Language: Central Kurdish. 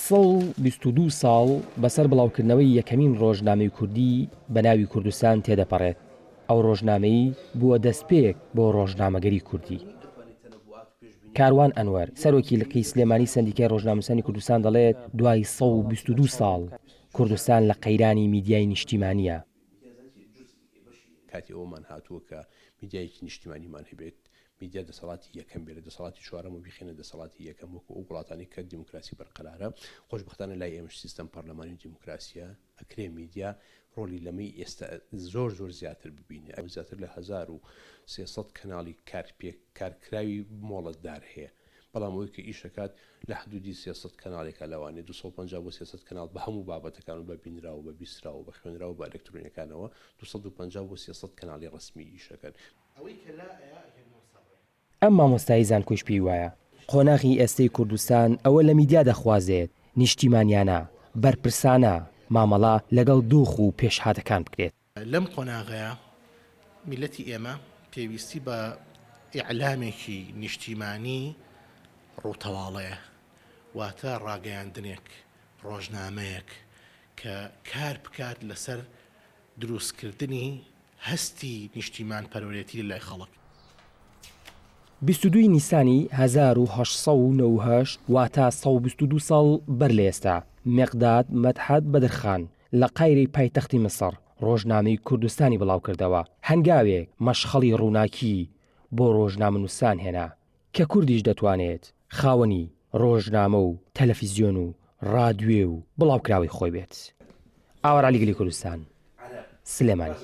22 ساڵ بەسەر بڵاوکردنەوەی یەکەمین ڕۆژنامەی کوردی بە ناوی کوردستان تێدەپەڕێت. ئەو ڕۆژنامەی بووە دەستپێک بۆ ڕۆژنامەگەری کوردی. کاروان ئەنوەر سەرۆکی لقی سلێمانی سەندیکای ڕۆژنامەنووسانی کوردستان دەڵێت دوای 122 ساڵ کوردستان لە قەیرانی میدیای نیشتیمانیە. کاتی ئەومان هاتووە کە میدیایکی نیشتیمانیمان هەبێت، میدیا دەسەڵاتی یەکەم بێت، دەسەڵاتی چوارەم و بخێنە دەسەڵاتی یەکەم وەکو ئەو وڵاتانی کە دیموکراسی بەرقەرارە. خۆشبەختانە لای ئێمەش سیستەم پەرلەمانی و دیموکراسیە ئەکرێ میدیا ڕۆلی لەمەی ئێستا زۆر زیاتر ببینێ. ئەو زیاتر لە 1300 کەناڵی کارکراوی مۆڵەتدار هەیە، بەڵام ئەوەی کە ئیشەکات لە حدودی 300 کەناڵێکە لەوانێ 250 بۆ 300 کەناڵ بە هەموو بابەتەکان و بە بینراوە بە بیستراوە بە خوێنراوە بە ئەلکترۆنیەکانەوە 250 بۆ 300 کەناڵی ڕسمی ئیشەکەن. ئەم مامۆستایی زانکۆیش پێی وایە قۆناغی ئێستەی کوردستان ئەوە لە میدیا دەخوازێت نیشتیمانیانە بەرپرسانە مامەڵا لەگەڵ دۆخ و پێشهاتەکان بکرێت. لەم قۆناغەیە میلەتی ئێمە پێویستی بە ئیعلامێکی نیشتیمانی ڕووتەواڵەیە، واتە ڕاگەیاندنێک ڕۆژنامەیەک کە کار بکات لەسەر دروستکردنی هەستی نیشتیمان پەرۆرێتی لای خەڵک. 22 نیسانی 1898 واتە 122 ساڵ بەر لە ئێستا مێقداد مەدحەت بەدرخان لە قایرەی پایتەختی مسر ڕۆژنامەی کوردستانی بڵاو کردەوە. هەنگاوێک مەشخەڵی ڕووناکی بۆ ڕۆژنامەنووسان هێنا کە کوردیش دەتوانێت خاوەنی ڕۆژنامە و تەلەڤیزیۆن و ڕادیۆ و بڵاوکراوی خۆی بێت. ئاوەڕا لیگەلی کوردستان سلێمانی.